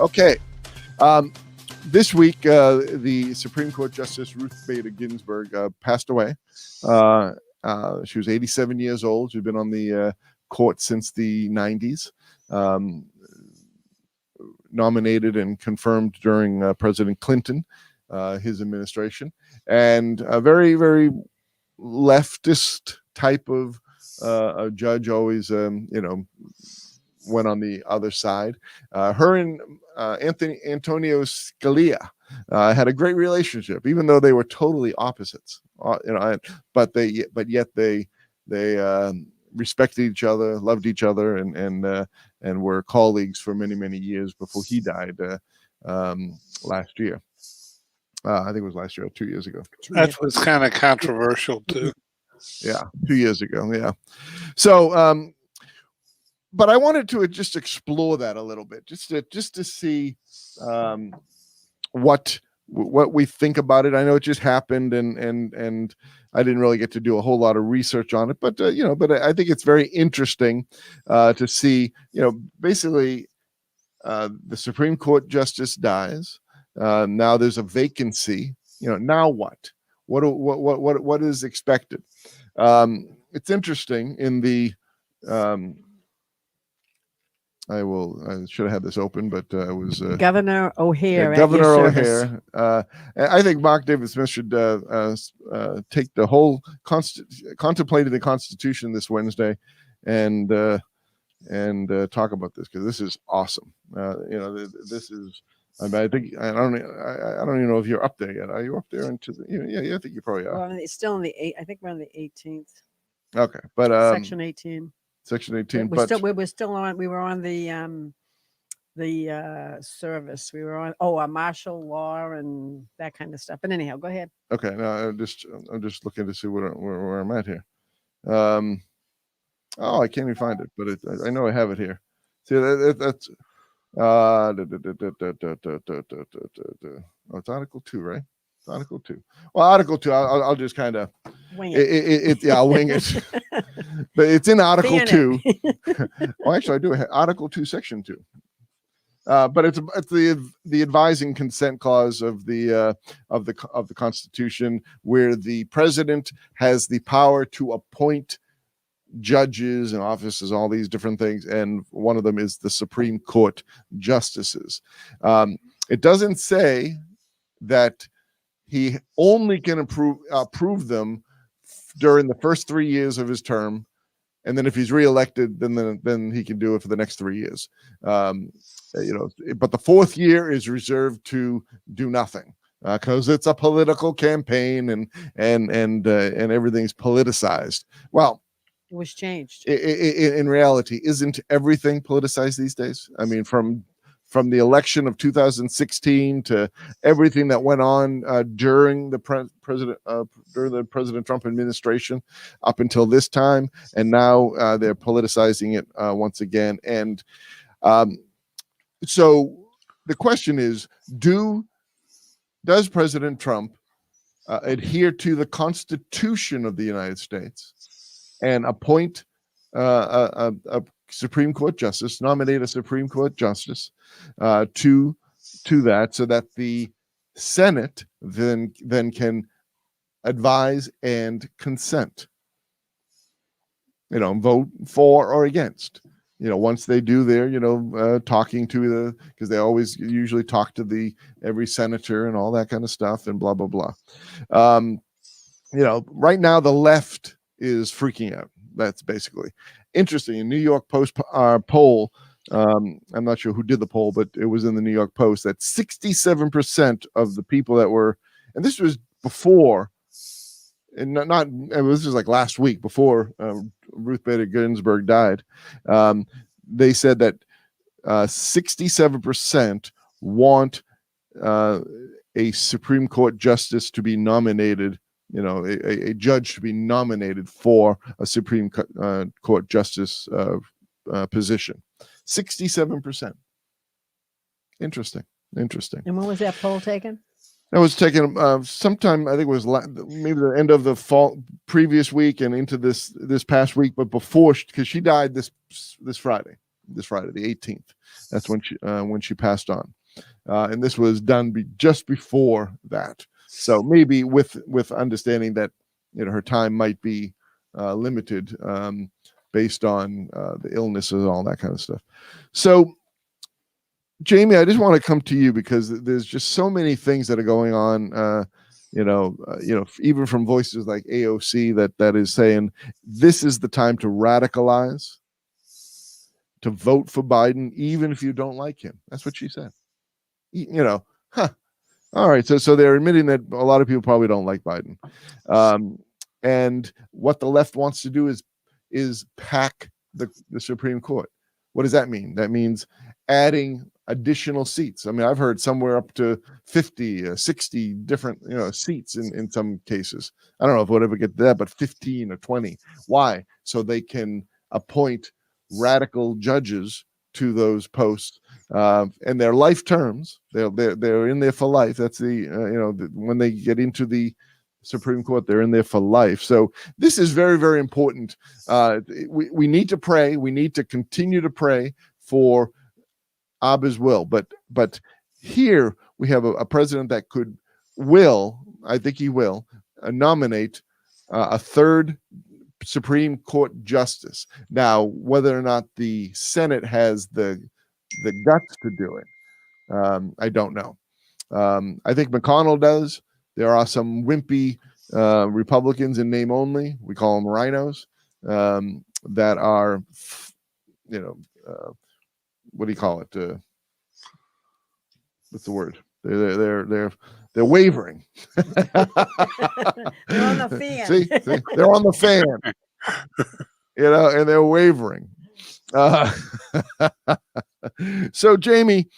Okay. This week, the Supreme Court Justice Ruth Bader Ginsburg passed away. She was 87 years old. She'd been on the court since the 90s. Nominated and confirmed during President Clinton, his administration, and a very, very leftist type of a judge. Always, went on the other side. Her and Antonio Scalia had a great relationship, even though they were totally opposites. But yet they respected each other, loved each other, and were colleagues for many, many years before he died last year. I think it was last year or 2 years ago. That was kind of controversial too. Yeah, 2 years ago. Yeah. So, but I wanted to just explore that a little bit, just to see what we think about it. I know it just happened, and I didn't really get to do a whole lot of research on it, but but I think it's very interesting to see. Basically, the Supreme Court justice dies. Now there's a vacancy. Now what? What is expected? It's interesting in the. I should have had this open, but it was Governor O'Hare. Governor O'Hare. I think Mark David Smith should take the whole contemplated the Constitution this Wednesday, and talk about this, because this is awesome. This is. I think I don't even know if you're up there yet. Are you up there into the? Yeah, I think you probably are. Well, it's still in the 8th. I think we're on the 18th. Okay, but Section 18. Section 18. We're still on. We were on the service. We were on martial law and that kind of stuff. But anyhow, go ahead. Okay, no, I'm just looking to see where I'm at here. I can't even find it, but I know I have it here. See, that's it's Article 2, right? It's Article 2. Well, Article 2, I'll just kind of wing it. I'll wing it. But it's in Article 2. Well, actually, I do have Article 2, Section 2. But it's the advising consent clause of the Constitution, where the president has the power to appoint judges and officers, all these different things, and one of them is the Supreme Court justices. It doesn't say that he only can approve them during the first 3 years of his term, and then if he's reelected, then he can do it for the next 3 years. But the fourth year is reserved to do nothing, because it's a political campaign, and everything's politicized. Well, it was changed. In reality, isn't everything politicized these days? I mean, from the election of 2016 to everything that went on during the President Trump administration up until this time, and now they're politicizing it once again. And so the question is, does President Trump adhere to the Constitution of the United States and appoint a Supreme Court justice, nominate a Supreme Court justice to that, so that the Senate then can advise and consent, vote for or against, once they do their, talking to because they always usually talk to every senator and all that kind of stuff, and blah, blah, blah. Right now the left is freaking out. That's basically interesting. In New York Post poll, I'm not sure who did the poll, but it was in the New York Post, that 67% of the people that were, and this was before, and this was like last week before Ruth Bader Ginsburg died. They said that 67% want a Supreme Court justice to be nominated. A judge to be nominated for a Supreme Court justice position. 67%. Interesting. And when was that poll taken? That was taken sometime, I think it was maybe the end of the fall previous week and into this past week, but before, because she died this Friday, the 18th. That's when she passed on, and this was done just before that. So maybe with understanding that her time might be limited based on the illnesses and all that kind of stuff. So, Jamie, I just want to come to you because there's just so many things that are going on. Even from voices like AOC that is saying this is the time to radicalize, to vote for Biden, even if you don't like him. That's what she said. All right. So they're admitting that a lot of people probably don't like Biden. And what the left wants to do is pack the Supreme Court. What does that mean? That means adding additional seats. I mean, I've heard somewhere up to 50, 60 different, seats in some cases. I don't know if we'll ever get to that, but 15 or 20. Why? So they can appoint radical judges to those posts, and their life terms. They're in there for life. That's when they get into the Supreme Court, they're in there for life. So this is very, very important. We need to pray. We need to continue to pray for Abba's will. But here we have a president that I think he will, nominate a third Supreme Court justice. Now, whether or not the Senate has the guts to do it, I don't know. I think McConnell does. There are some wimpy Republicans in name only. We call them rhinos that are, what do you call it? What's the word? They're wavering. They're on the fan. See, they're on the fan. And they're wavering. So, Jamie,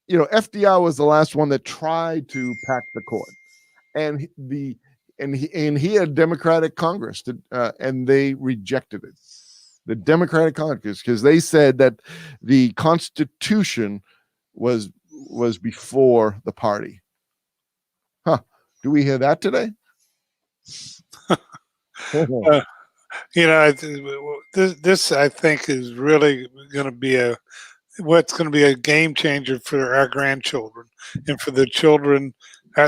FDR was the last one that tried to pack the court, and he had Democratic Congress, and they rejected it. The Democratic Congress, because they said that the Constitution was before the party. Do we hear that today? This I think is really going to be what's going to be a game changer for our grandchildren and for the children,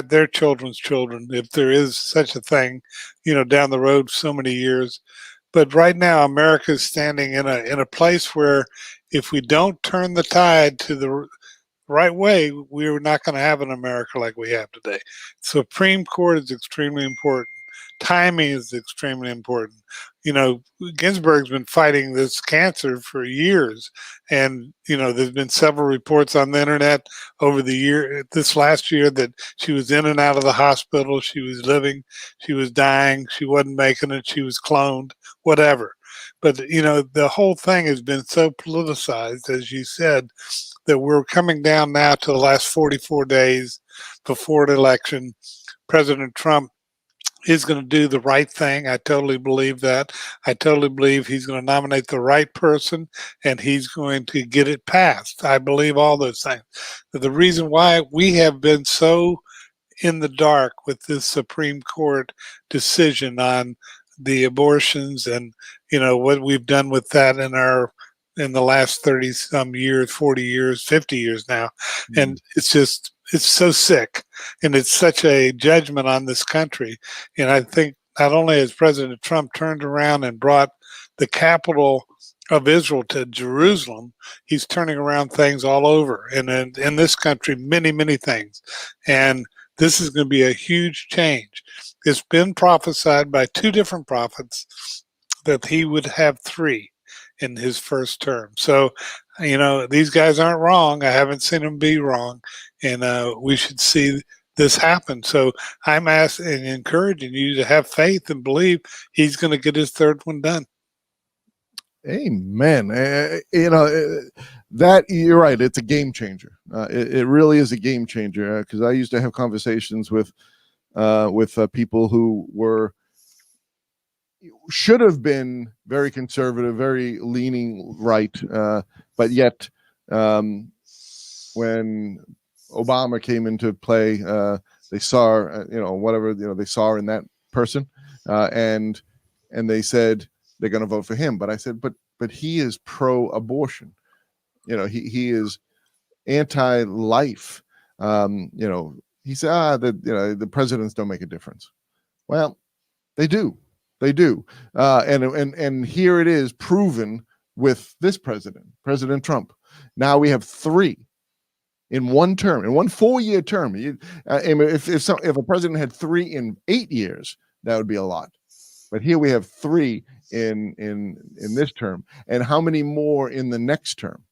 their children's children, if there is such a thing, down the road so many years. But right now, America is standing in a place where if we don't turn the tide to the right way, we're not going to have an America like we have today. Supreme Court is extremely important. Timing is extremely important. Ginsburg's been fighting this cancer for years, and there's been several reports on the internet over this last year that she was in and out of the hospital, she was living, she was dying, she wasn't making it, she was cloned, whatever. But the whole thing has been so politicized, as you said, that we're coming down now to the last 44 days before the election. President Trump is going to do the right thing. I totally believe that. I totally believe he's going to nominate the right person and he's going to get it passed. I believe all those things. But the reason why we have been so in the dark with this Supreme Court decision on the abortions and what we've done with that in the last 30 some years, 40 years, 50 years now. And it's so sick, and it's such a judgment on this country. And I think not only has President Trump turned around and brought the capital of Israel to Jerusalem, he's turning around things all over. And in this country, many, many things. And this is going to be a huge change. It's been prophesied by two different prophets that he would have three in his first term. So, these guys aren't wrong. I haven't seen them be wrong. And we should see this happen. So I'm asking and encouraging you to have faith and believe he's going to get his third one done. Amen. That you're right. It's a game changer. It really is a game changer. Because I used to have conversations with people who should have been very conservative, very leaning right, but yet when Obama came into play, they saw whatever they saw in that person, and they said they're going to vote for him. But I said, but he is pro-abortion. he is anti-life. He said, the presidents don't make a difference. Well, they do. They do. And here it is proven with this President Trump. Now we have 3 in one term, in one 4-year term. If a president had 3 in 8 years, that would be a lot. But here we have 3 in this term, and how many more in the next term?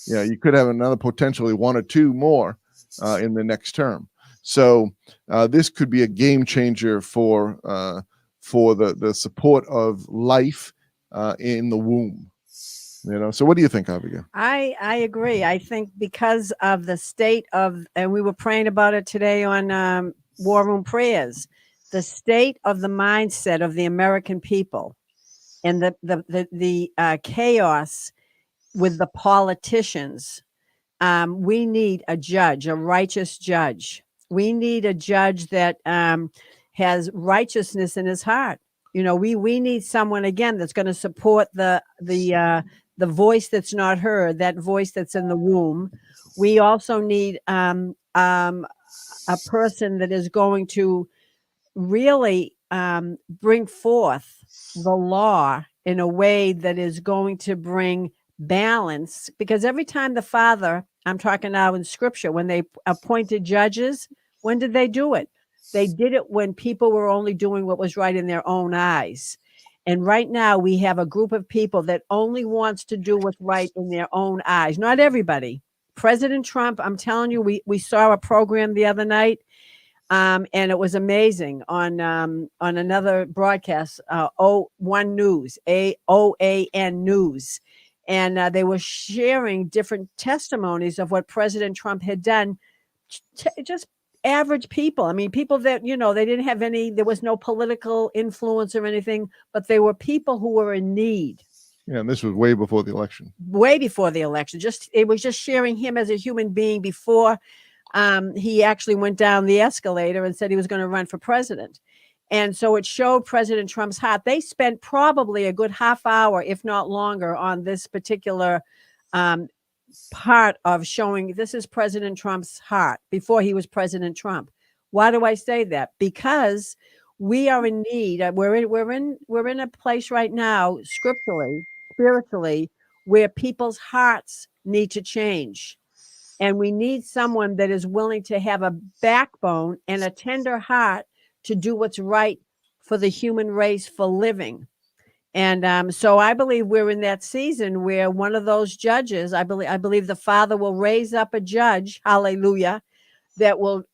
You could have another potentially 1 or 2 more in the next term. So this could be a game changer for the support of life in the womb. So what do you think, AviGayle? I agree. I think because of the state of, and we were praying about it today on War Room Prayers, the state of the mindset of the American people and the chaos with the politicians. We need a judge, a righteous judge. We need a judge that has righteousness in his heart. We need someone, again, that's going to support the voice that's not heard, that voice that's in the womb. We also need a person that is going to really bring forth the law in a way that is going to bring balance. Because every time the Father, I'm talking now in Scripture, when they appointed judges, when did they do it? They did it when people were only doing what was right in their own eyes. And right now we have a group of people that only wants to do what's right in their own eyes. Not everybody. President Trump, I'm telling you, we saw a program the other night, and it was amazing on another broadcast, O1 News, OAN News. And they were sharing different testimonies of what President Trump had done, just average people. I mean, people that, they didn't have there was no political influence or anything, but they were people who were in need. Yeah, and this was way before the election. Way before the election. It was just sharing him as a human being before he actually went down the escalator and said he was going to run for president. And so it showed President Trump's heart. They spent probably a good half hour, if not longer, on this particular part of showing this is President Trump's heart before he was President Trump. Why do I say that? Because we are in need. We're in a place right now, scripturally, spiritually, where people's hearts need to change. And we need someone that is willing to have a backbone and a tender heart to do what's right for the human race for living. And so I believe we're in that season where one of those judges, I believe the Father will raise up a judge, hallelujah, that will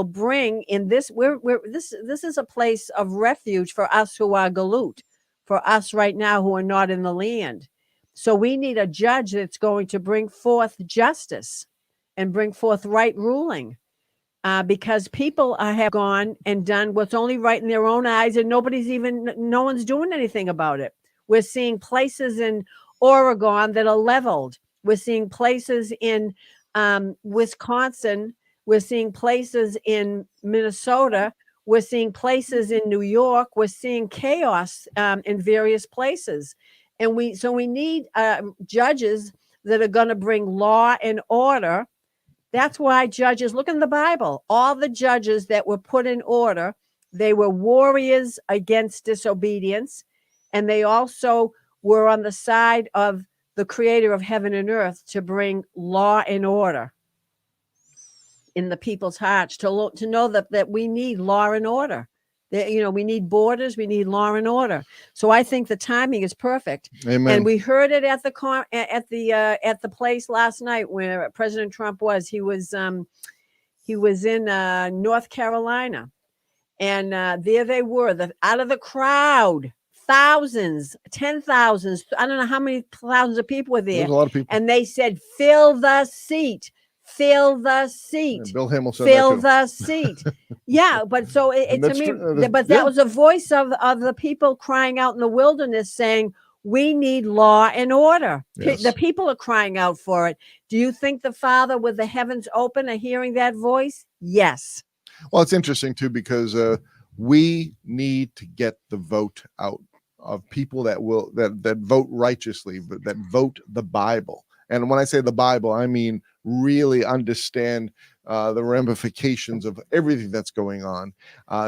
bring in this. This is a place of refuge for us who are galut, for us right now who are not in the land. So we need a judge that's going to bring forth justice and bring forth right ruling. Because people have gone and done what's only right in their own eyes, and no one's doing anything about it. We're seeing places in Oregon that are leveled. We're seeing places in Wisconsin. We're seeing places in Minnesota. We're seeing places in New York. We're seeing chaos in various places. And we need judges that are going to bring law and order. That's why judges, look in the Bible, all the judges that were put in order, they were warriors against disobedience. And they also were on the side of the creator of heaven and earth to bring law and order in the people's hearts, to know that we need law and order. We need borders, we need law and order. So I think the timing is perfect. Amen. And we heard it at the place last night where President Trump was. He was in North Carolina, and there they were, out of the crowd, thousands, 10,000s. I don't know how many thousands of people were there. There's a lot of people. And they said, "Fill the seat." Fill the seat. Yeah, Bill Hamill said Fill that the seat. Yeah, but so it to me, but that yeah. was a voice of the people crying out in the wilderness saying, we need law and order. Yes. The people are crying out for it. Do you think the Father with the heavens open are hearing that voice? Yes. Well, it's interesting too, because we need to get the vote out of people that vote righteously, that vote the Bible. and when I say the Bible, I mean really understand the ramifications of everything that's going on,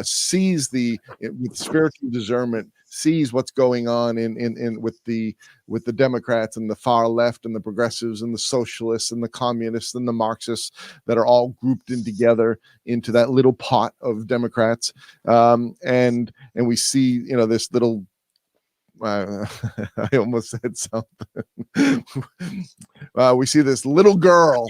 sees with spiritual discernment, sees what's going on in with the Democrats and the far left and the progressives and the socialists and the communists and the Marxists that are all grouped in together into that little pot of Democrats, and we see this little. I almost said something. We see this little girl,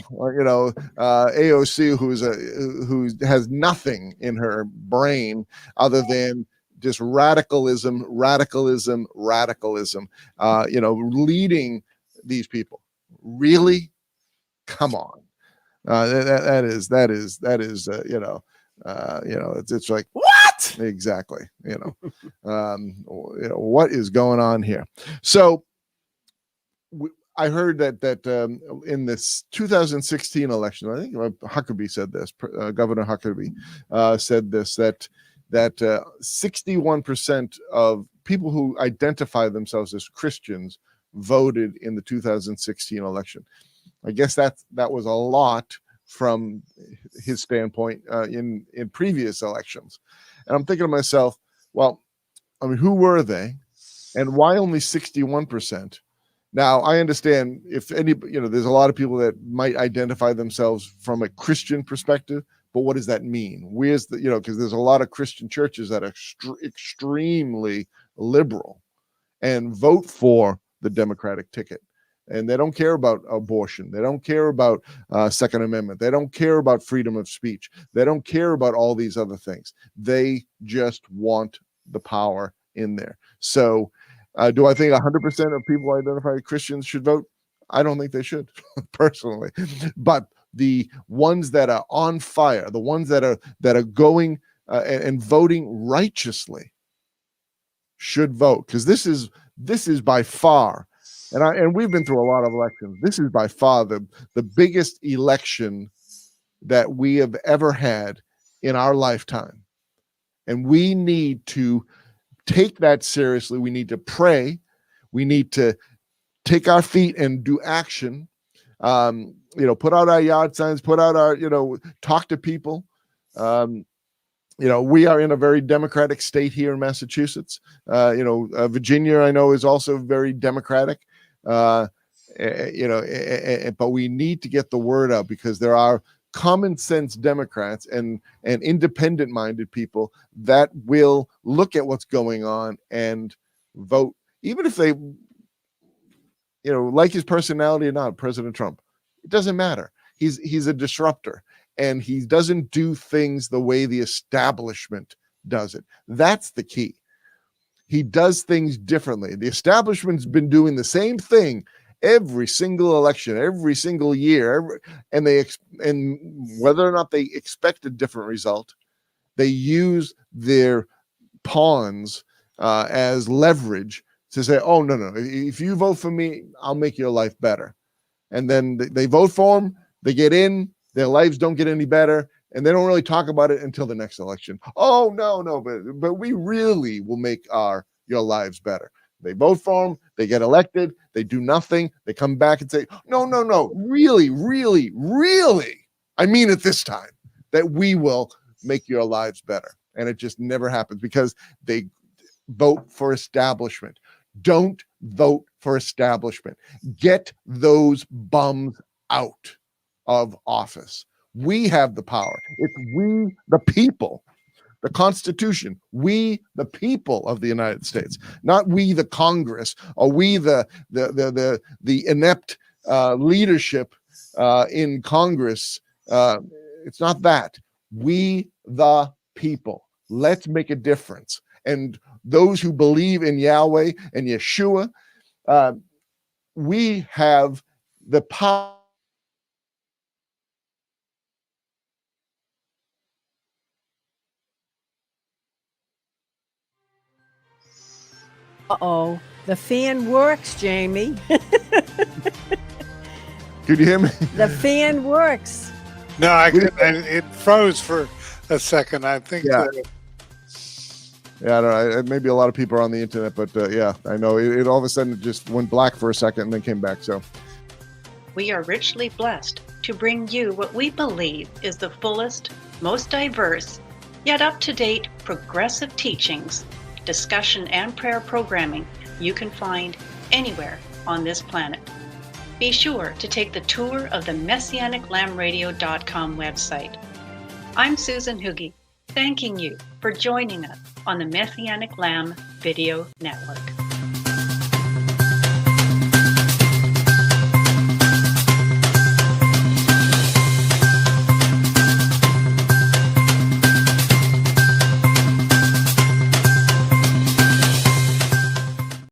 AOC, who has nothing in her brain other than just radicalism, leading these people. Really, come on. That is it's like, what exactly, what is going on here? So I heard that in this 2016 election, I think Huckabee said this, Governor Huckabee said this, that 61% of people who identify themselves as Christians voted in the 2016 election. I guess that was a lot from his standpoint in previous elections. And I'm thinking to myself, well, I mean, who were they? And why only 61%? Now, I understand if there's a lot of people that might identify themselves from a Christian perspective, but what does that mean? Where's because there's a lot of Christian churches that are extremely liberal and vote for the Democratic ticket. And they don't care about abortion. They don't care about Second Amendment. They don't care about freedom of speech. They don't care about all these other things. They just want the power in there. So do I think 100% of people identified Christians should vote? I don't think they should, personally. But the ones that are on fire, the ones that are going and voting righteously should vote, because this is by far, and we've been through a lot of elections. This is by far the biggest election that we have ever had in our lifetime. And we need to take that seriously. We need to pray. We need to take our feet and do action. Put out our yard signs, put out our, talk to people. We are in a very democratic state here in Massachusetts. Virginia, I know, is also very democratic. But we need to get the word out, because there are common sense Democrats and independent minded people that will look at what's going on and vote, even if they, like his personality or not, President Trump. It doesn't matter. He's a disruptor, and he doesn't do things the way the establishment does it. That's the key. He does things differently. The establishment's been doing the same thing every single election, every single year, and whether or not they expect a different result, they use their pawns as leverage to say, oh, no, if you vote for me, I'll make your life better. And then they vote for him, they get in, their lives don't get any better, and they don't really talk about it until the next election. Oh, no, but we really will make your lives better. They vote for him, they get elected, they do nothing, they come back and say, no, really, I mean it this time, that we will make your lives better. And it just never happens, because they vote for establishment. Don't vote for establishment. Get those bums out of office. We have the power. It's we, the people. The Constitution, we, the people of the United States, not we, the Congress, or we, the inept leadership in Congress. It's not that. We, the people. Let's make a difference. And those who believe in Yahweh and Yeshua, we have the power. Uh-oh. The fan works, Jamie. Could you hear me? The fan works. No, it froze for a second. I think. Yeah. Yeah, I don't know. Maybe a lot of people are on the internet, but yeah, I know it all of a sudden just went black for a second and then came back. So We are richly blessed to bring you what we believe is the fullest, most diverse, yet up-to-date progressive teachings, discussion, and prayer programming you can find anywhere on this planet. Be sure to take the tour of the MessianicLambRadio.com website. I'm Susan Hoogie, thanking you for joining us on the Messianic Lamb Video Network.